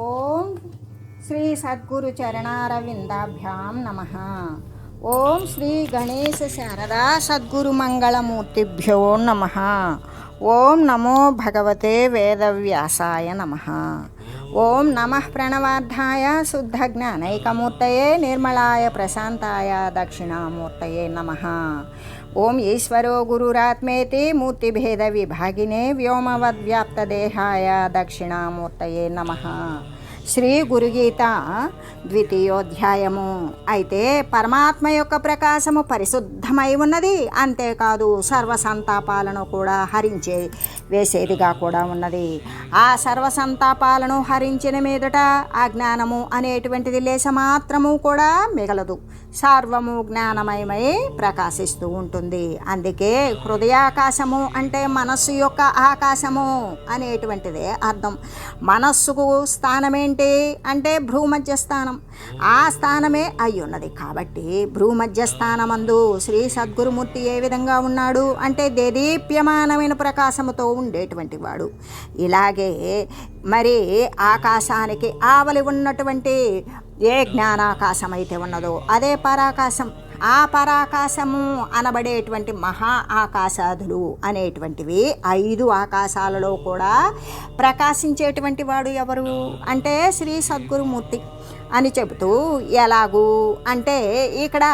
ఓం శ్రీ సద్గురు చరణారవిందాభ్యాం నమః. ఓం శ్రీ గణేశ శారదా సద్గురు మంగళమూర్తిభ్యో నమః. ఓం నమో భగవతే వేదవ్యాసాయ నమః. ఓం నమః ప్రణవార్థాయ శుద్ధ జ్ఞానైకమూర్తయే నిర్మలాయ ప్రశాంతాయ దక్షిణామూర్తయే నమః. ఓం ఈశ్వరో గురురాత్మేతి మూర్తిభేద విభాగినే వ్యోమవద్వ్యాప్తదేహాయ దక్షిణామూర్తయే నమః. శ్రీ గురుగీత ద్వితీయోధ్యాయము. అయితే పరమాత్మ యొక్క ప్రకాశము పరిశుద్ధమై ఉన్నది, అంతేకాదు సర్వసంతాపాలను కూడా హరించే వేసేదిగా కూడా ఉన్నది. ఆ సర్వసంతాపాలను హరించిన మీదట అజ్ఞానము అనేటువంటిది లేశమాత్రము కూడా మిగలదు. సర్వము జ్ఞానమయమై ప్రకాశిస్తూ ఉంటుంది. అందుకే హృదయాకాశము అంటే మనస్సు యొక్క ఆకాశము అనేటువంటిదే అర్థం. మనస్సుకు స్థానమేంటి అంటే భ్రూమధ్య స్థానం. ఆ స్థానమే అయ్యున్నది. కాబట్టి భ్రూమధ్య స్థానమందు శ్రీ సద్గురుమూర్తి ఏ విధంగా ఉన్నాడు అంటే దేదీప్యమానమైన ప్రకాశముతో ఉండేటువంటి వాడు. ఇలాగే మరి ఆకాశానికి ఆవలి ఉన్నటువంటి ఏ జ్ఞానాకాశం అయితే ఉన్నదో అదే పరాకాశం. ఆ పరాకాశము అనబడేటువంటి మహా ఆకాశాదులు అనేటువంటివి 5 ఆకాశాలలో కూడా ప్రకాశించేటువంటి వాడు ఎవరు అంటే శ్రీ సద్గురుమూర్తి అని చెబుతూ, ఎలాగూ అంటే ఇక్కడ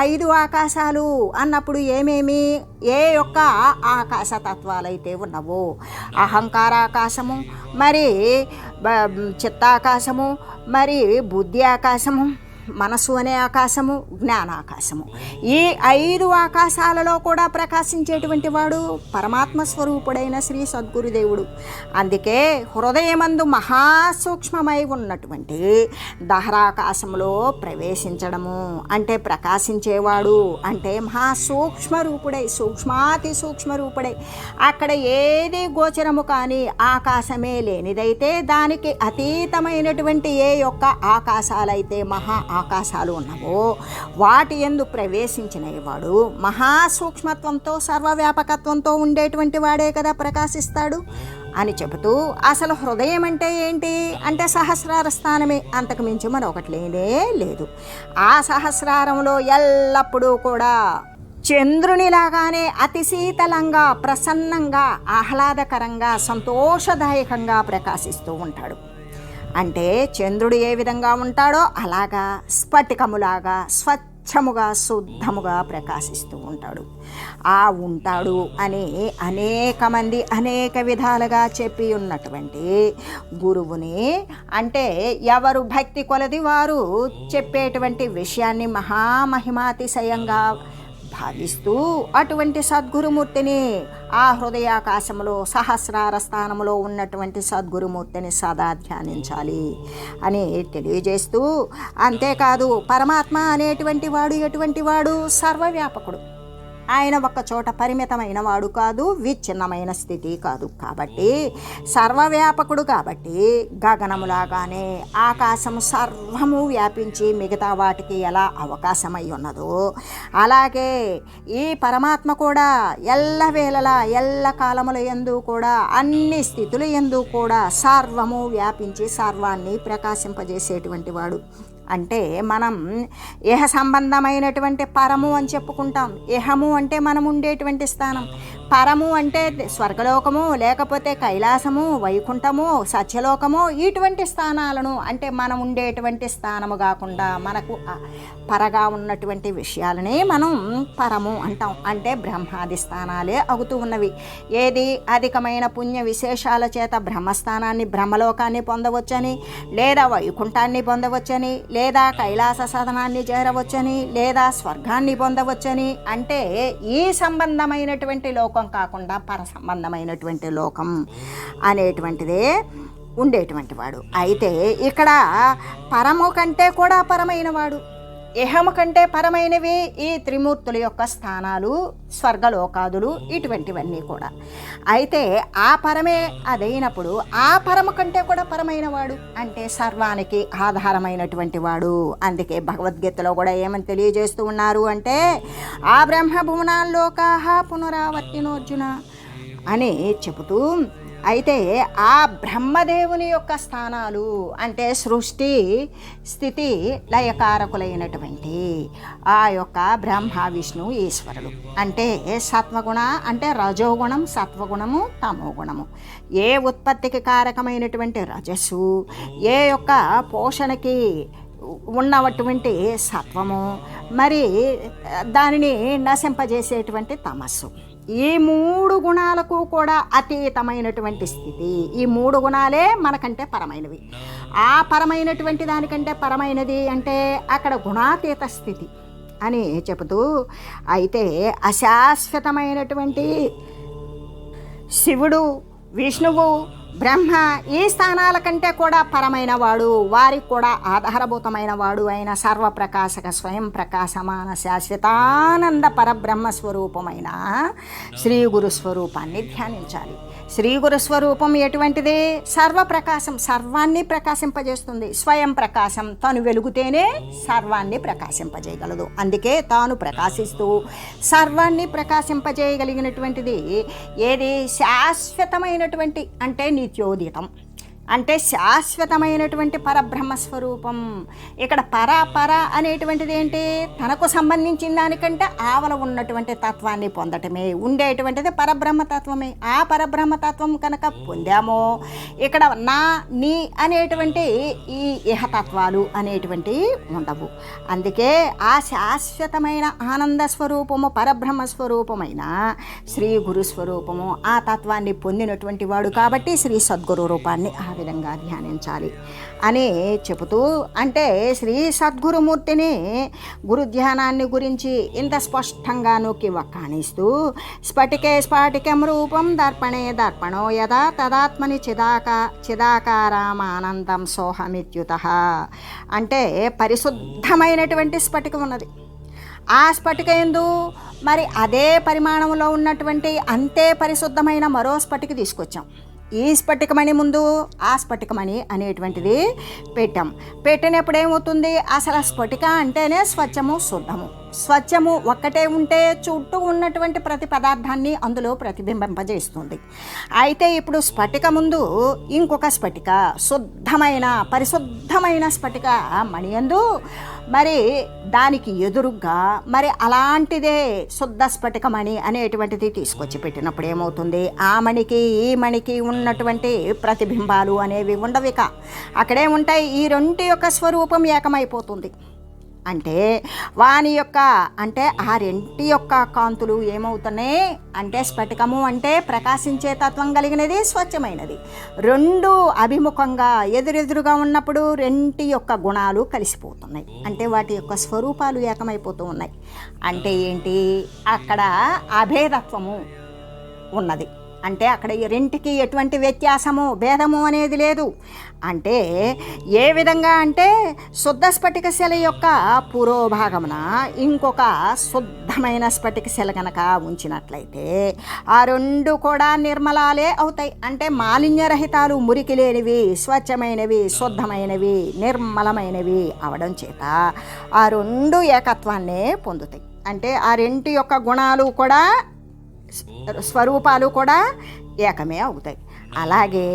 5 ఆకాశాలు అన్నప్పుడు ఏమేమి ఏ యొక్క ఆకాశ తత్వాలైతే ఉన్నవో అహంకారాకాశము, మరి చిత్తాకాశము, మరి బుద్ధి ఆకాశము, మనసు అనే ఆకాశము, జ్ఞానాకాశము, ఈ 5 ఆకాశాలలో కూడా ప్రకాశించేటువంటి వాడు పరమాత్మ స్వరూపుడైన శ్రీ సద్గురుదేవుడు. అందుకే హృదయమందు మహాసూక్ష్మమై ఉన్నటువంటి దహరాకాశంలో ప్రవేశించడము అంటే ప్రకాశించేవాడు అంటే మహాసూక్ష్మ రూపుడై, సూక్ష్మాతి సూక్ష్మ రూపుడై, అక్కడ ఏది గోచరము కానీ ఆకాశమే లేనిదైతే దానికి అతీతమైనటువంటి ఏ యొక్క ఆకాశాలైతే మహా ఆకాశాలు ఉన్నవో వాటి యందు ప్రవేశించిన వాడు మహాసూక్ష్మత్వంతో సర్వవ్యాపకత్వంతో ఉండేటువంటి వాడే కదా ప్రకాశిస్తాడు అని చెబుతూ, అసలు హృదయం అంటే ఏంటి అంటే సహస్రార స్థానమే, అంతకు మించి మరొకటి లేనే లేదు. ఆ సహస్రారంలో ఎల్లప్పుడూ కూడా చంద్రునిలాగానే అతి శీతలంగా, ప్రసన్నంగా, ఆహ్లాదకరంగా, సంతోషదాయకంగా ప్రకాశిస్తూ ఉంటాడు. అంటే చంద్రుడు ఏ విధంగా ఉంటాడో అలాగా స్ఫటికములాగా స్వచ్ఛముగా శుద్ధముగా ప్రకాశిస్తూ ఉంటాడు. ఆ ఉంటాడు అని అనేక మంది అనేక విధాలుగా చెప్పి ఉన్నటువంటి గురువుని అంటే ఎవరు భక్తి కొలది వారు చెప్పేటువంటి విషయాన్ని మహామహిమాతిశయంగా భావిస్తూ అటువంటి సద్గురుమూర్తిని ఆ హృదయాకాశంలో సహస్రార స్థానంలో ఉన్నటువంటి సద్గురుమూర్తిని సదా ధ్యానించాలి అని తెలియజేస్తూ, అంతేకాదు పరమాత్మ అనేటువంటి వాడు ఎటువంటి వాడు సర్వవ్యాపకుడు. ఆయన ఒక్క చోట పరిమితమైన వాడు కాదు, విచ్ఛిన్నమైన స్థితి కాదు. కాబట్టి సర్వవ్యాపకుడు కాబట్టి గగనములాగానే ఆకాశము సర్వము వ్యాపించి మిగతా వాటికి ఎలా అవకాశమై ఉన్నదో అలాగే ఈ పరమాత్మ కూడా ఎల్లవేళలా ఎల్ల కాలముల యందు కూడా అన్ని స్థితుల యందు కూడా సర్వము వ్యాపించి సర్వాన్ని ప్రకాశింపజేసేటువంటి వాడు. అంటే మనం ఇహ సంబంధమైనటువంటి పరము అని చెప్పుకుంటాం. ఇహము అంటే మనం ఉండేటువంటి స్థానం, పరము అంటే స్వర్గలోకము, లేకపోతే కైలాసము, వైకుంఠము, సత్యలోకము, ఇటువంటి స్థానాలను అంటే మనం ఉండేటువంటి స్థానము కాకుండా మనకు పరగా ఉన్నటువంటి విషయాలనే మనం పరము అంటాం. అంటే బ్రహ్మాది స్థానాలే అవుతూ ఉన్నవి. ఏది అధికమైన పుణ్య విశేషాల చేత బ్రహ్మస్థానాన్ని, బ్రహ్మలోకాన్ని పొందవచ్చని, లేదా వైకుంఠాన్ని పొందవచ్చని, లేదా కైలాస సాధనాన్ని చేరవచ్చని, లేదా స్వర్గాన్ని పొందవచ్చని, అంటే ఈ సంబంధమైనటువంటి లోకం కాకుండా పర సంబంధమైనటువంటి లోకం అనేటువంటిదే ఉండేటువంటి వాడు. అయితే ఇక్కడ పరము కంటే కూడా పరమైన వాడు, ఇహము కంటే పరమైనవి ఈ త్రిమూర్తుల యొక్క స్థానాలు, స్వర్గలోకాదులు, ఇటువంటివన్నీ కూడా. అయితే ఆ పరమే అదైనప్పుడు ఆ పరము కంటే కూడా పరమైన వాడు అంటే సర్వానికి ఆధారమైనటువంటి వాడు. అందుకే భగవద్గీతలో కూడా ఏమని తెలియజేస్తూ ఉన్నారు అంటే ఆ బ్రహ్మభువనాల్లోకాహ పునరావర్తినోర్జున అని చెబుతూ అయితే ఆ బ్రహ్మదేవుని యొక్క స్థానాలు అంటే సృష్టి స్థితి లయకారకులైనటువంటి ఆ యొక్క బ్రహ్మ విష్ణు ఈశ్వరులు అంటే సత్వగుణ అంటే రజోగుణం సత్వగుణము తమోగుణము, ఏ ఉత్పత్తికి కారకమైనటువంటి రజస్సు, ఏ యొక్క పోషణకి ఉన్నటువంటి సత్వము, మరి దానిని నశింపజేసేటువంటి తమస్సు, ఈ 3 గుణాలకు కూడా అతీతమైనటువంటి స్థితి. ఈ 3 గుణాలే మనకంటే పరమైనవి. ఆ పరమైనటువంటి దానికంటే పరమైనది అంటే అక్కడ గుణాతీత స్థితి అని చెబుతూ, అయితే అశాశ్వతమైనటువంటి శివుడు, విష్ణువు, బ్రహ్మ ఈ స్థానాల కంటే కూడా పరమైన వాడు, వారికి కూడా ఆధారభూతమైన వాడు అయిన సర్వప్రకాశక స్వయం ప్రకాశమాన శాశ్వతానంద పరబ్రహ్మ స్వరూపమైన శ్రీ గురు స్వరూపాన్ని ధ్యానించాలి. శ్రీ గురు స్వరూపం ఎటువంటిది? సర్వప్రకాశం, సర్వాన్ని ప్రకాశింపజేస్తుంది. స్వయం ప్రకాశం, తాను వెలుగుతేనే సర్వాన్ని ప్రకాశింపజేయగలదు. అందుకే తాను ప్రకాశిస్తూ సర్వాన్ని ప్రకాశింపజేయగలిగినటువంటిది ఏది? శాశ్వతమైనటువంటి అంటే నిత్యోదితం అంటే శాశ్వతమైనటువంటి పరబ్రహ్మ స్వరూపం. ఇక్కడ పర అనేటువంటిది ఏంటి? తనకు సంబంధించిన దానికంటే ఆవల ఉన్నటువంటి తత్వాన్ని పొందటమే, ఉండేటువంటిది పరబ్రహ్మతత్వమే. ఆ పరబ్రహ్మతత్వం కనుక పొందామో ఇక్కడ నా నీ అనేటువంటి ఈ ఇహతత్వాలు అనేటువంటివి ఉండవు. అందుకే ఆ శాశ్వతమైన ఆనంద స్వరూపము పరబ్రహ్మ స్వరూపమైన శ్రీ గురు స్వరూపము ఆ తత్వాన్ని పొందినటువంటి వాడు కాబట్టి శ్రీ సద్గురు రూపాన్ని విధంగా ధ్యానించాలి అని చెబుతూ, అంటే శ్రీ సద్గురుమూర్తిని గురు ధ్యానాన్ని గురించి ఇంత స్పష్టంగా నొక్కి వక్కాణిస్తూ, స్ఫటికే స్ఫాటికం రూపం దర్పణే దర్పణో యదా తదాత్మని చిదాకారామానందం సోహమిత్యుతః అంటే పరిశుద్ధమైనటువంటి స్ఫటికం ఉన్నది. ఆ స్ఫటిక యందు మరి అదే పరిమాణంలో ఉన్నటువంటి అంతే పరిశుద్ధమైన మరో స్ఫటిక తీసుకొచ్చాం. ఈ స్ఫటికమణి ముందు ఆ స్ఫటికమణి అనేటువంటిది పెట్టినప్పుడు ఏమవుతుంది? అసలు స్ఫటిక అంటేనే స్వచ్ఛము శుద్ధము. స్వచ్ఛము ఒక్కటే ఉంటే చుట్టూ ఉన్నటువంటి ప్రతి పదార్థాన్ని అందులో ప్రతిబింబింపజేస్తుంది. అయితే ఇప్పుడు స్ఫటిక ముందు ఇంకొక స్ఫటిక శుద్ధమైన పరిశుద్ధమైన స్ఫటిక మణియందు మరి దానికి ఎదురుగా మరి అలాంటిదే శుద్ధ స్ఫటికమణి అనేటువంటిది తీసుకొచ్చి పెట్టినప్పుడు ఏమవుతుంది? ఆ మణికి ఈ మణికి ఉన్నటువంటి ప్రతిబింబాలు అనేవి ఉండవిక. అక్కడే ఉంటాయి. ఈ రెండు యొక్క స్వరూపం ఏకమైపోతుంది. అంటే వాని యొక్క అంటే ఆ రెంటి యొక్క కాంతులు ఏమవుతున్నాయి అంటే స్ఫటికము అంటే ప్రకాశించే తత్వం కలిగినది, స్వచ్ఛమైనది. రెండు అభిముఖంగా ఎదురెదురుగా ఉన్నప్పుడు రెంటి యొక్క గుణాలు కలిసిపోతున్నాయి. అంటే వాటి యొక్క స్వరూపాలు ఏకమైపోతూ ఉన్నాయి. అంటే ఏంటి? అక్కడ అభేదత్వము ఉన్నది. అంటే అక్కడ ఈ రెంటికి ఎటువంటి వ్యత్యాసము భేదము అనేది లేదు. అంటే ఏ విధంగా అంటే శుద్ధ స్ఫటిక శిల యొక్క పురోభాగమున ఇంకొక శుద్ధమైన స్ఫటిక శిల కనుక ఉంచినట్లయితే ఆ రెండు కూడా నిర్మలాలే అవుతాయి. అంటే మాలిన్యరహితాలు, మురికి లేనివి, స్వచ్ఛమైనవి, శుద్ధమైనవి, నిర్మలమైనవి అవడం చేత ఆ రెండు ఏకత్వాన్నే పొందుతాయి. అంటే ఆ రెంటి యొక్క గుణాలు కూడా స్వరూపాలు కూడా ఏకమే అవుతాయి. అలాగే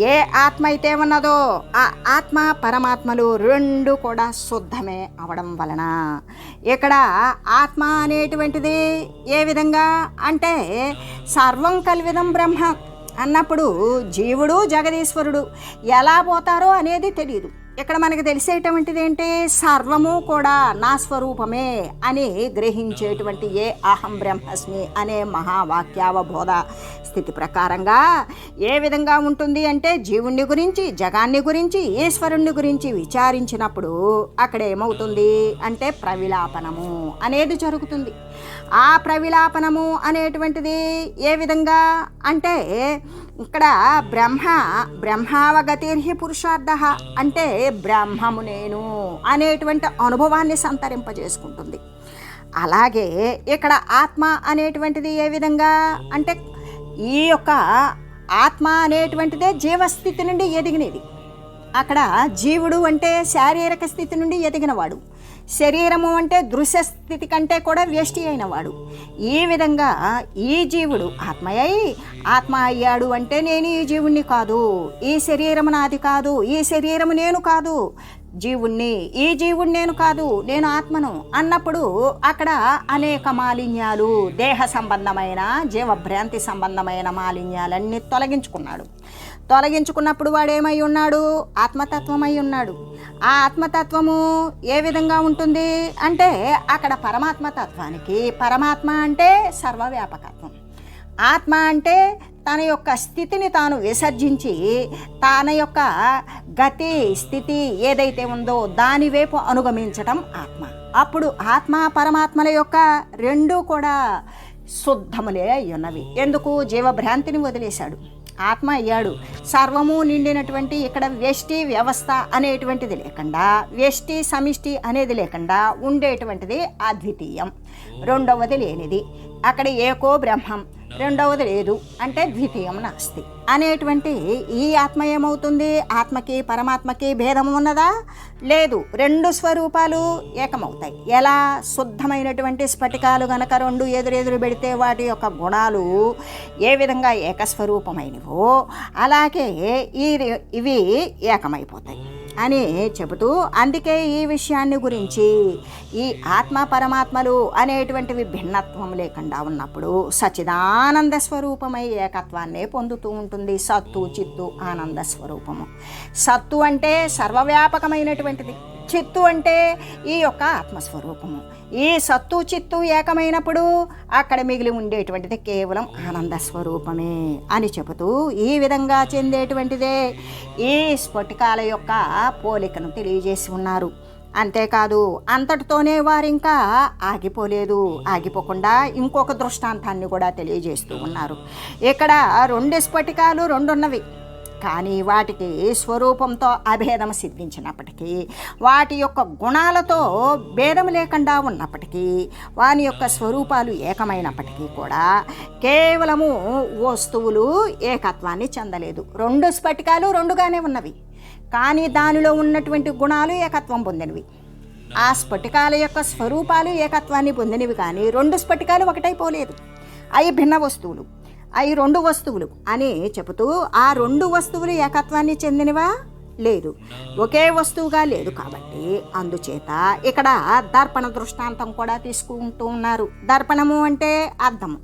ఏ ఆత్మ అయితే ఉన్నదో ఆ ఆత్మ పరమాత్మలు రెండు కూడా శుద్ధమే అవడం వలన ఇక్కడ ఆత్మ అనేటువంటిది ఏ విధంగా అంటే సర్వం కల్విదం బ్రహ్మ అన్నప్పుడు జీవుడు జగదీశ్వరుడు ఎలా పోతారో అనేది తెలియదు. ఇక్కడ మనకు తెలిసేటువంటిది ఏంటి? సర్వము కూడా నా స్వరూపమే అని గ్రహించేటువంటి ఏ అహం బ్రహ్మస్మి అనే మహావాక్యావబోధ స్థితి ప్రకారంగా ఏ విధంగా ఉంటుంది అంటే జీవుణ్ణి గురించి, జగాన్ని గురించి, ఈశ్వరుణ్ణి గురించి విచారించినప్పుడు అక్కడ ఏమవుతుంది అంటే ప్రవిలాపనము అనేది జరుగుతుంది. ఆ ప్రవిలాపనము అనేటువంటిది ఏ విధంగా అంటే ఇక్కడ బ్రహ్మావగతిర్హి పురుషార్థ అంటే బ్రహ్మము నేను అనేటువంటి అనుభవాన్ని సంతరింపజేసుకుంటుంది. అలాగే ఇక్కడ ఆత్మ అనేటువంటిది ఏ విధంగా అంటే ఈ యొక్క ఆత్మ అనేటువంటిదే జీవస్థితి నుండి ఎదిగినది. అక్కడ జీవుడు అంటే శారీరక స్థితి నుండి ఎదిగినవాడు. శరీరము అంటే దృశ్య స్థితి కంటే కూడా వ్యష్టి అయినవాడు. ఈ విధంగా ఈ జీవుడు ఆత్మ అయ్యాడు అంటే నేను ఈ జీవుణ్ణి కాదు, ఈ శరీరము నాది కాదు, ఈ శరీరము నేను కాదు, జీవుణ్ణి, ఈ జీవుణ్ణి నేను కాదు, నేను ఆత్మను అన్నప్పుడు అక్కడ అనేక మాలిన్యాలు, దేహ సంబంధమైన జీవభ్రాంతి సంబంధమైన మాలిన్యాలన్నీ తొలగించుకున్నప్పుడు వాడేమై ఉన్నాడు? ఆత్మతత్వమై ఉన్నాడు. ఆ ఆత్మతత్వము ఏ విధంగా ఉంటుంది అంటే అక్కడ పరమాత్మతత్వానికి, పరమాత్మ అంటే సర్వవ్యాపకత్వం, ఆత్మ అంటే తన యొక్క స్థితిని తాను విసర్జించి తన యొక్క గతి స్థితి ఏదైతే ఉందో దాని వైపు అనుగమించటం ఆత్మ. అప్పుడు ఆత్మ పరమాత్మల యొక్క రెండూ కూడా శుద్ధములే ఉన్నవి. ఎందుకు? జీవభ్రాంతిని వదిలేశాడు, ఆత్మ అయ్యాడు. సర్వము నిండినటువంటి ఇక్కడ వ్యష్టి వ్యవస్థ అనేటువంటిది లేకుండా, వ్యష్టి సమిష్టి అనేది లేకుండా ఉండేటువంటిది అద్వితీయం, రెండవది లేనిది. అక్కడ ఏకో బ్రహ్మం, రెండవది లేదు అంటే ద్వితీయం నాస్తి అనేటువంటి ఈ ఆత్మ ఏమవుతుంది? ఆత్మకి పరమాత్మకి భేదం ఉన్నదా? లేదు. రెండు స్వరూపాలు ఏకమవుతాయి. ఎలా? శుద్ధమైనటువంటి స్ఫటికాలు గనక రెండు ఎదురెదురు పెడితే వాటి యొక్క గుణాలు ఏ విధంగా ఏకస్వరూపమైనవో అలాగే ఇవి ఏకమైపోతాయి అని చెబుతూ, అందుకే ఈ విషయాన్ని గురించి ఈ ఆత్మ పరమాత్మలు అనేటువంటివి భిన్నత్వం లేకుండా ఉన్నప్పుడు సచ్చిదానంద స్వరూపమై ఏకత్వాన్నే పొందుతూ ఉంటుంది. సత్తు చిత్తు ఆనంద స్వరూపము. సత్తు అంటే సర్వవ్యాపకమైనటువంటిది, చిత్తు అంటే ఈ యొక్క ఆత్మస్వరూపము. ఈ సత్తు చిత్తు ఏకమైనప్పుడు అక్కడ మిగిలి ఉండేటువంటిది కేవలం ఆనంద స్వరూపమే అని చెబుతూ ఈ విధంగా చెందేటువంటిదే ఈ స్ఫటికాల యొక్క పోలికను తెలియజేసి ఉన్నారు. అంతేకాదు, అంతటితోనే వారు ఇంకా ఆగిపోలేదు. ఆగిపోకుండా ఇంకొక దృష్టాంతాన్ని కూడా తెలియజేస్తూ ఉన్నారు. ఇక్కడ రెండు స్ఫటికాలు రెండున్నవి, కానీ వాటికి స్వరూపంతో అభేదం సిద్ధించినప్పటికీ, వాటి యొక్క గుణాలతో భేదం లేకుండా ఉన్నప్పటికీ, వాని యొక్క స్వరూపాలు ఏకమైనప్పటికీ కూడా కేవలము వస్తువులు ఏకత్వాన్ని చెందలేదు. రెండు స్ఫటికాలు రెండుగానే ఉన్నవి, కానీ దానిలో ఉన్నటువంటి గుణాలు ఏకత్వం పొందినవి. ఆ స్ఫటికాల యొక్క స్వరూపాలు ఏకత్వాన్ని పొందినవి, కానీ రెండు స్ఫటికాలు ఒకటైపోలేదు. అవి భిన్న వస్తువులు, అవి రెండు వస్తువులు అని చెబుతూ, ఆ రెండు వస్తువులు ఏకత్వాన్ని చెందినవా? లేదు, ఒకే వస్తువుగా లేదు. కాబట్టి అందుచేత ఇక్కడ దర్పణ దృష్టాంతం కూడా తీసుకుంటూ ఉన్నారు. దర్పణము అంటే అద్దము.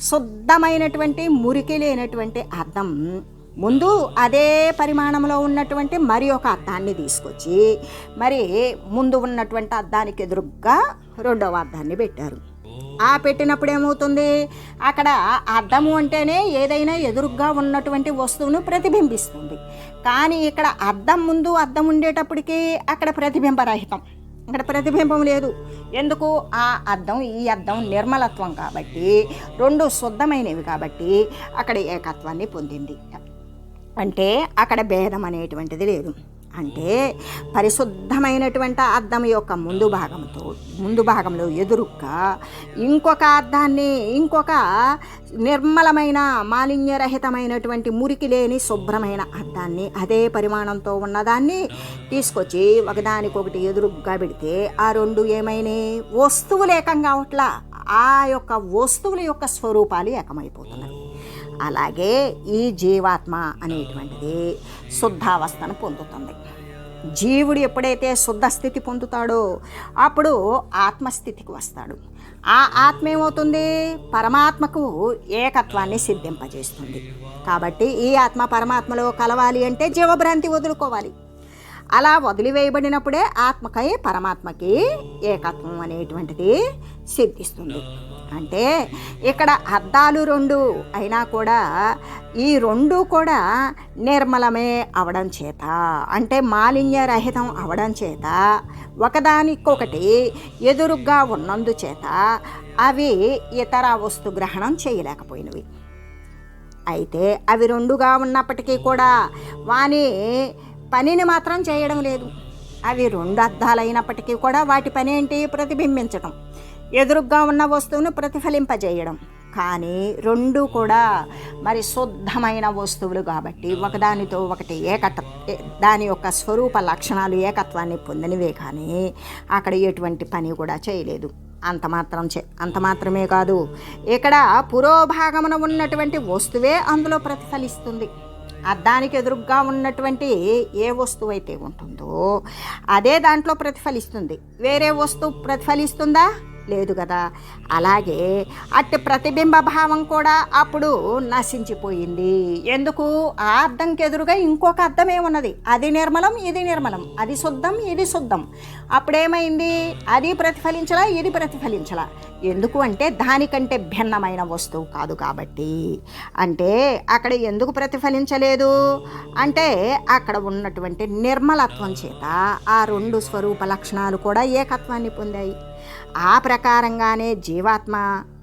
శుద్ధమైనటువంటి మురికి లేనటువంటి అద్దం ముందు అదే పరిమాణంలో ఉన్నటువంటి మరి ఒక అద్దాన్ని తీసుకొచ్చి మరి ముందు ఉన్నటువంటి అద్దానికి ఎదురుగ్గా రెండవ అద్దాన్ని పెట్టారు. ఆ పెట్టినప్పుడు ఏమవుతుంది? అక్కడ అద్దము అంటేనే ఏదైనా ఎదురుగ్గా ఉన్నటువంటి వస్తువును ప్రతిబింబిస్తుంది. కానీ ఇక్కడ అద్దం ముందు అద్దం ఉండేటప్పటికీ అక్కడ ప్రతిబింబరహితం, అక్కడ ప్రతిబింబం లేదు. ఎందుకు? ఆ అద్దం ఈ అద్దం నిర్మలత్వం కాబట్టి, రెండు శుద్ధమైనవి కాబట్టి అక్కడ ఏకత్వాన్ని పొందింది. అంటే అక్కడ భేదం అనేటువంటిది లేదు. అంటే పరిశుద్ధమైనటువంటి అద్దం యొక్క ముందు భాగంలో ఎదురుగా ఇంకొక అద్దాన్ని, ఇంకొక నిర్మలమైన మాలిన్యరహితమైనటువంటి మురికి లేని శుభ్రమైన అద్దాన్ని, అదే పరిమాణంతో ఉన్నదాన్ని తీసుకొచ్చి ఒకదానికొకటి ఎదురుగ్గా పెడితే ఆ రెండు ఏమైనాయి? వస్తువులు ఏకం కావట్లా, ఆ యొక్క వస్తువుల యొక్క స్వరూపాలు ఏకమైపోతున్నాయి. అలాగే ఈ జీవాత్మ అనేటువంటిది శుద్ధావస్థను పొందుతుంది. జీవుడు ఎప్పుడైతే శుద్ధ స్థితి పొందుతాడో అప్పుడు ఆత్మస్థితికి వస్తాడు. ఆ ఆత్మ ఏమవుతుంది? పరమాత్మకు ఏకత్వాన్ని సిద్ధింపజేస్తుంది. కాబట్టి ఈ ఆత్మ పరమాత్మలో కలవాలి అంటే జీవభ్రాంతి వదులుకోవాలి. అలా వదిలివేయబడినప్పుడే ఆత్మకై పరమాత్మకి ఏకత్వం అనేటువంటిది సిద్ధిస్తుంది. అంటే ఇక్కడ అద్దాలు రెండు అయినా కూడా ఈ రెండు కూడా నిర్మలమే అవడం చేత, అంటే మాలిన్యరహితం అవడం చేత, ఒకదానికొకటి ఎదురుగ్గా ఉన్నందుచేత అవి ఇతర వస్తు గ్రహణం చేయలేకపోయినవి. అయితే అవి రెండుగా ఉన్నప్పటికీ కూడా వాని పనిని మాత్రం చేయడం లేదు. అవి రెండు అద్దాలైనప్పటికీ కూడా వాటి పని ఏంటి? ప్రతిబింబించడం, ఎదురుగ్గా ఉన్న వస్తువును ప్రతిఫలింపజేయడం. కానీ రెండు కూడా మరి శుద్ధమైన వస్తువులు కాబట్టి ఒకదానితో ఒకటి దాని యొక్క స్వరూప లక్షణాలు ఏకత్వాన్ని పొందినవే కానీ అక్కడ ఎటువంటి పని కూడా చేయలేదు. అంత మాత్రమే కాదు, ఇక్కడ పురోభాగమున ఉన్నటువంటి వస్తువే అందులో ప్రతిఫలిస్తుంది. అద్దానికి ఎదురుగ్గా ఉన్నటువంటి ఏ వస్తువు అయితే ఉంటుందో అదే దాంట్లో ప్రతిఫలిస్తుంది. వేరే వస్తువు ప్రతిఫలిస్తుందా? లేదు కదా. అలాగే అట్టి ప్రతిబింబ భావం కూడా అప్పుడు నశించిపోయింది. ఎందుకు? ఆ అద్దంకి ఎదురుగా ఇంకొక అద్దమే ఉన్నది. అది నిర్మలం, ఇది నిర్మలం, అది శుద్ధం, ఇది శుద్ధం. అప్పుడేమైంది? అది ప్రతిఫలించలా, ఇది ప్రతిఫలించలా. ఎందుకు అంటే దానికంటే భిన్నమైన వస్తువు కాదు కాబట్టి. అంటే అక్కడ ఎందుకు ప్రతిఫలించలేదు అంటే అక్కడ ఉన్నటువంటి నిర్మలత్వం చేత ఆ రెండు స్వరూప లక్షణాలు కూడా ఏకత్వాన్ని పొందాయి. ఆ ప్రకారంగానే జీవాత్మ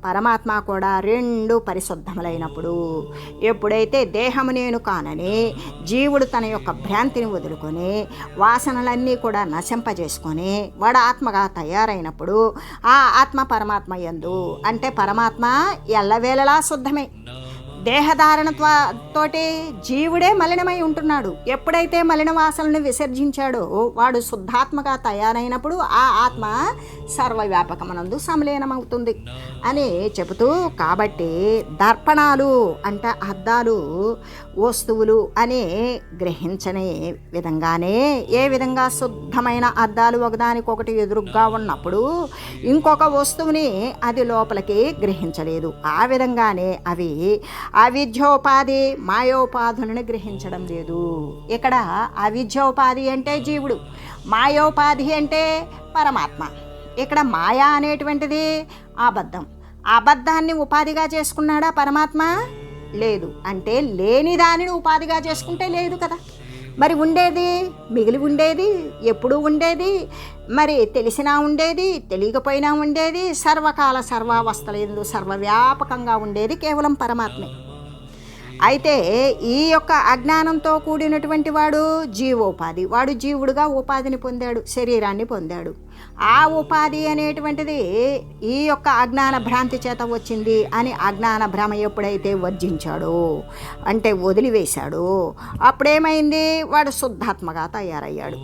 పరమాత్మ కూడా రెండు పరిశుద్ధములైనప్పుడు, ఎప్పుడైతే దేహము నేను కానని జీవుడు తన యొక్క భ్రాంతిని వదులుకొని వాసనలన్నీ కూడా నశింపజేసుకొని వాడు ఆత్మగా తయారైనప్పుడు ఆ ఆత్మ పరమాత్మ యందు, అంటే పరమాత్మ ఎల్లవేళలా శుద్ధమే. దేహధారణ తోటి జీవుడే మలినమై ఉంటున్నాడు. ఎప్పుడైతే మలిన వాసనలను విసర్జించాడో వాడు శుద్ధాత్మగా తయారైనప్పుడు ఆ ఆత్మ సర్వవ్యాపకమనందు సంలీనమవుతుంది అని చెబుతూ, కాబట్టి దర్పణాలు అంటే అద్దాలు వస్తువులు అని గ్రహించని విధంగానే ఏ విధంగా శుద్ధమైన అద్దాలు ఒకదానికొకటి ఎదురుగ్గా ఉన్నప్పుడు ఇంకొక వస్తువుని అది లోపలికి గ్రహించలేదు, ఆ విధంగానే అవి అవిద్యోపాధి మాయోపాధులను గ్రహించడం లేదు. ఇక్కడ అవిద్యోపాధి అంటే జీవుడు, మాయోపాధి అంటే పరమాత్మ. ఇక్కడ మాయా అనేటువంటిది అబద్ధాన్ని ఉపాధిగా చేసుకున్నాడా పరమాత్మ? లేదు. అంటే లేని దానిని ఉపాధిగా చేసుకుంటే లేదు కదా. మరి ఉండేది, మిగిలి ఉండేది, ఎప్పుడూ ఉండేది, మరి తెలిసినా ఉండేది, తెలియకపోయినా ఉండేది, సర్వకాల సర్వావస్థలందు సర్వవ్యాపకంగా ఉండేది కేవలం పరమాత్మే. అయితే ఈ యొక్క అజ్ఞానంతో కూడినటువంటి వాడు జీవోపాధి, వాడు జీవుడుగా ఉపాధిని పొందాడు, శరీరాన్ని పొందాడు. ఆ ఉపాధి అనేటువంటిది ఈ యొక్క అజ్ఞాన భ్రాంతి చేత వచ్చింది అని అజ్ఞాన భ్రమ ఎప్పుడైతే వర్జించాడో అంటే వదిలివేశాడో అప్పుడేమైంది? వాడు శుద్ధాత్మగా తయారయ్యాడు.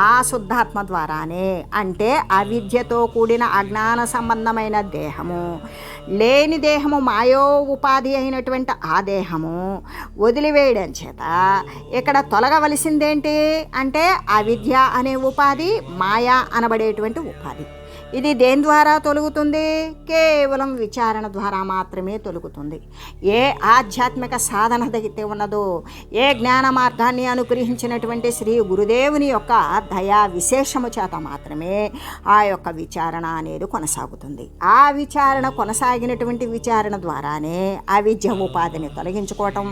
ఆ శుద్ధాత్మ ద్వారానే, అంటే అవిద్యతో కూడిన అజ్ఞాన సంబంధమైన దేహము, లేని దేహము మాయో ఉపాధి అయినటువంటి ఆ దేహము వదిలివేయడం చేత ఇక్కడ తొలగవలసిందేంటి అంటే అవిద్య అనే ఉపాధి, మాయా అనబడేటువంటి ఉపాధి. ఇది దేని ద్వారా తొలుగుతుంది? కేవలం విచారణ ద్వారా మాత్రమే తొలుగుతుంది. ఏ ఆధ్యాత్మిక సాధన అయితే ఉన్నదో, ఏ జ్ఞాన మార్గాన్ని అనుగ్రహించినటువంటి శ్రీ గురుదేవుని యొక్క దయా విశేషము చేత మాత్రమే ఆ యొక్క విచారణ అనేది కొనసాగుతుంది. ఆ విచారణ కొనసాగినటువంటి విచారణ ద్వారానే అవిద్య ఉపాధిని తొలగించుకోవటం,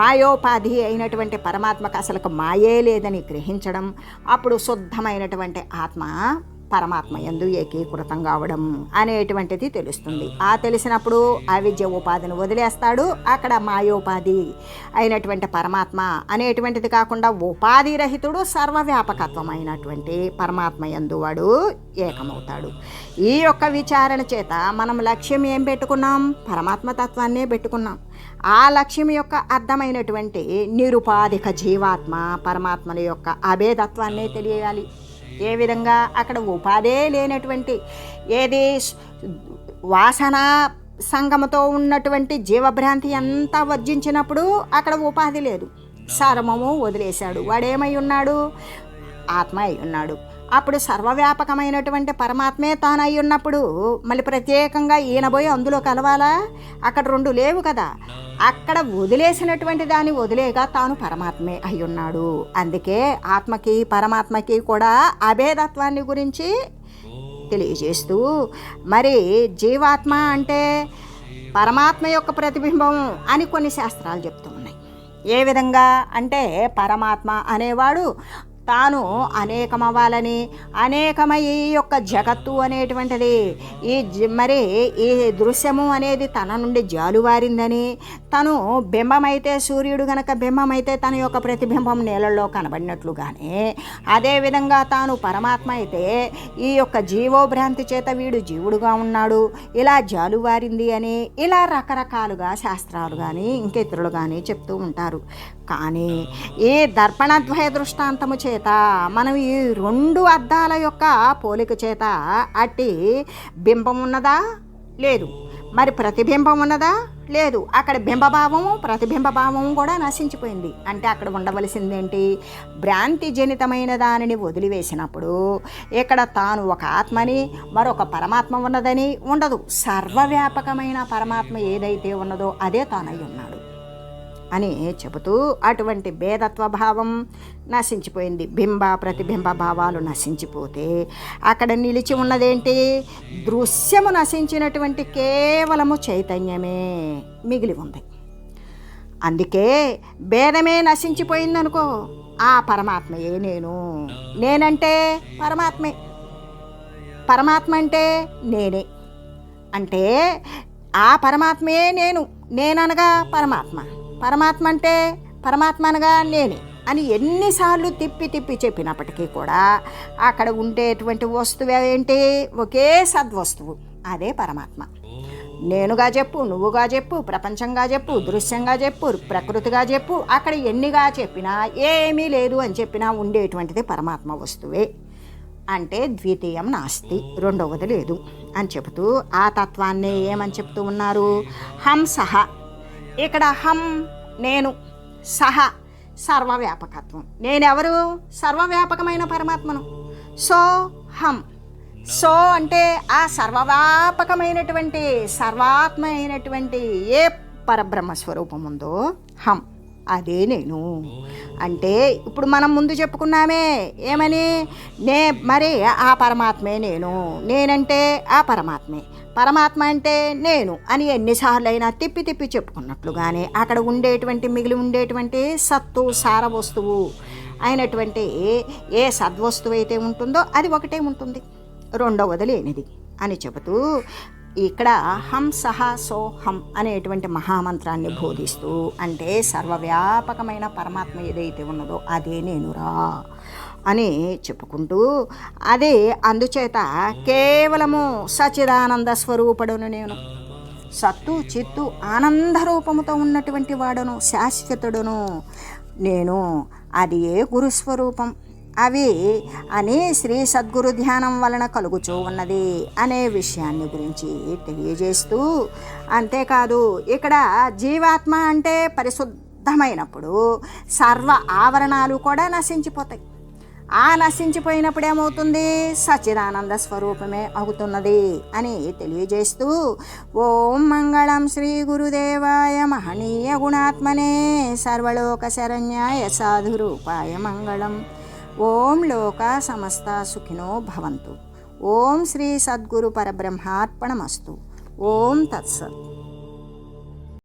మాయోపాధి అయినటువంటి పరమాత్మకు అసలు మాయే లేదని గ్రహించడం, అప్పుడు శుద్ధమైనటువంటి ఆత్మ పరమాత్మ యందు ఏకీకృతం కావడం అనేటువంటిది తెలుస్తుంది. ఆ తెలిసినప్పుడు అవిద్య ఉపాధిని వదిలేస్తాడు. అక్కడ మాయోపాధి అయినటువంటి పరమాత్మ అనేటువంటిది కాకుండా ఉపాధి రహితుడు సర్వవ్యాపకత్వం అయినటువంటి పరమాత్మ యందు వాడు ఏకమవుతాడు. ఈ యొక్క విచారణ చేత మనం లక్ష్యం ఏం పెట్టుకున్నాం? పరమాత్మ తత్వాన్నే పెట్టుకున్నాం. ఆ లక్ష్యం యొక్క అర్థమైనటువంటి నిరుపాధిక జీవాత్మ పరమాత్మల యొక్క అభేదత్వాన్నే తెలియాలి. ఏ విధంగా? అక్కడ ఉపాధే లేనటువంటి ఏది వాసన సంగమతో ఉన్నటువంటి జీవభ్రాంతి అంతా వర్జించినప్పుడు అక్కడ ఉపాధి లేదు, సర్వము వదిలేశాడు. వాడేమై ఉన్నాడు? ఆత్మ అయి ఉన్నాడు. అప్పుడు సర్వవ్యాపకమైనటువంటి పరమాత్మే తాను అయి ఉన్నప్పుడు మళ్ళీ ప్రత్యేకంగా ఈయనబోయి అందులో కలవాలా? అక్కడ రెండు లేవు కదా. అక్కడ వదిలేసినటువంటి దాన్ని వదిలేగా తాను పరమాత్మే అయి ఉన్నాడు. అందుకే ఆత్మకి పరమాత్మకి కూడా అభేదత్వాన్ని గురించి తెలియజేస్తూ, మరి జీవాత్మ అంటే పరమాత్మ యొక్క ప్రతిబింబం అని కొన్ని శాస్త్రాలు చెప్తూ ఉన్నాయి. ఏ విధంగా అంటే పరమాత్మ అనేవాడు తాను అనేకమవ్వాలని, అనేకమై ఈ యొక్క జగత్తు అనేటువంటిది మరి ఈ దృశ్యము అనేది తన నుండి జాలువారిందని, తను బింబమైతే సూర్యుడు గనక బింబమైతే తన యొక్క ప్రతిబింబం నీళ్ళల్లో కనబడినట్లుగానే, అదేవిధంగా తాను పరమాత్మ అయితే ఈ యొక్క జీవోభ్రాంతి చేత వీడు జీవుడుగా ఉన్నాడు, ఇలా జాలువారింది అని ఇలా రకరకాలుగా శాస్త్రాలు కానీ ఇంకెతరులు కానీ చెప్తూ ఉంటారు. కానీ ఈ దర్పణద్వయ దృష్టాంతము చేత మనం ఈ రెండు అద్దాల యొక్క పోలిక చేత అట్టి బింబం ఉన్నదా? లేదు. మరి ప్రతిబింబం ఉన్నదా? లేదు. అక్కడ బింబభావము ప్రతిబింబ భావము కూడా నశించిపోయింది. అంటే అక్కడ ఉండవలసిందేంటి? భ్రాంతి జనితమైన దానిని వదిలివేసినప్పుడు ఇక్కడ తాను ఒక ఆత్మని మరొక పరమాత్మ ఉన్నదని ఉండదు. సర్వవ్యాపకమైన పరమాత్మ ఏదైతే ఉన్నదో అదే తానై ఉన్నాడు అని చెబుతూ అటువంటి భేదత్వ భావం నశించిపోయింది. బింబ ప్రతిబింబ భావాలు నశించిపోతే అక్కడ నిలిచి ఉన్నదేంటి? దృశ్యము నశించినటువంటి కేవలము చైతన్యమే మిగిలి ఉంది. అందుకే భేదమే నశించిపోయిందనుకో, ఆ పరమాత్మయే నేను. నేనంటే పరమాత్మే, పరమాత్మ అంటే నేనే. అంటే ఆ పరమాత్మయే నేను, నేననగా పరమాత్మ, పరమాత్మ అంటే పరమాత్మ అనగా నేనే అని ఎన్నిసార్లు తిప్పి తిప్పి చెప్పినప్పటికీ కూడా అక్కడ ఉండేటువంటి వస్తువు ఏంటి? ఒకే సద్వస్తువు, అదే పరమాత్మ. నేనుగా చెప్పు, నువ్వుగా చెప్పు, ప్రపంచంగా చెప్పు, దృశ్యంగా చెప్పు, ప్రకృతిగా చెప్పు, అక్కడ ఎన్నిగా చెప్పినా ఏమీ లేదు అని చెప్పినా ఉండేటువంటిది పరమాత్మ వస్తువే. అంటే ద్వితీయం నాస్తి, రెండవది లేదు అని చెబుతూ ఆ తత్వాన్ని ఏమని చెప్తూ ఉన్నారు? హం సహ. ఇక్కడ హం నేను, సహ సర్వవ్యాపకత్వం. నేనెవరు? సర్వవ్యాపకమైన పరమాత్మను. సో హం, సో అంటే ఆ సర్వవ్యాపకమైనటువంటి సర్వాత్మ అయినటువంటి ఏ పరబ్రహ్మ స్వరూపం ఉందో హం, అదే నేను. అంటే ఇప్పుడు మనం ముందు చెప్పుకున్నామే ఏమని? మరి ఆ పరమాత్మే నేను, నేనంటే ఆ పరమాత్మే, పరమాత్మ అంటే నేను అని ఎన్నిసార్లు అయినా తిప్పి తిప్పి చెప్పుకున్నట్లుగానే అక్కడ ఉండేటువంటి మిగిలి ఉండేటువంటి సత్తు సార వస్తువు అయినటువంటి ఏ సద్వస్తువు అయితే ఉంటుందో అది ఒకటే ఉంటుంది, రెండవది లేనిది అని చెబుతూ ఇక్కడ హం సహ సోహం అనేటువంటి మహామంత్రాన్ని బోధిస్తూ, అంటే సర్వవ్యాపకమైన పరమాత్మ ఏదైతే ఉన్నదో అదే నేనురా అని చెప్పుకుంటూ, అదే అందుచేత కేవలము సచిదానంద స్వరూపుడును నేను, సత్తు చిత్తు ఆనంద రూపముతో ఉన్నటువంటి వాడును, శాశ్వతుడును నేను, అది ఏ గురుస్వరూపం అవి అని శ్రీ సద్గురు ధ్యానం వలన కలుగుచూ ఉన్నది అనే విషయాన్ని గురించి తెలియజేస్తూ, అంతేకాదు ఇక్కడ జీవాత్మ అంటే పరిశుద్ధమైనప్పుడు సర్వ ఆవరణాలు కూడా నశించిపోతాయి. ఆ నశించిపోయినప్పుడు ఏమవుతుంది? సచ్చిదానంద స్వరూపమే అవుతున్నది అని తెలియజేస్తూ, ఓం మంగళం శ్రీ గురుదేవాయ మహనీయ గుణాత్మనే సర్వలోక శరణ్యాయ సాధురూపాయ మంగళం. ఓం లోక సమస్త సుఖినో భవంతు. ఓం శ్రీ సద్గురు పరబ్రహ్మార్పణమస్తు. ఓం తత్సత్.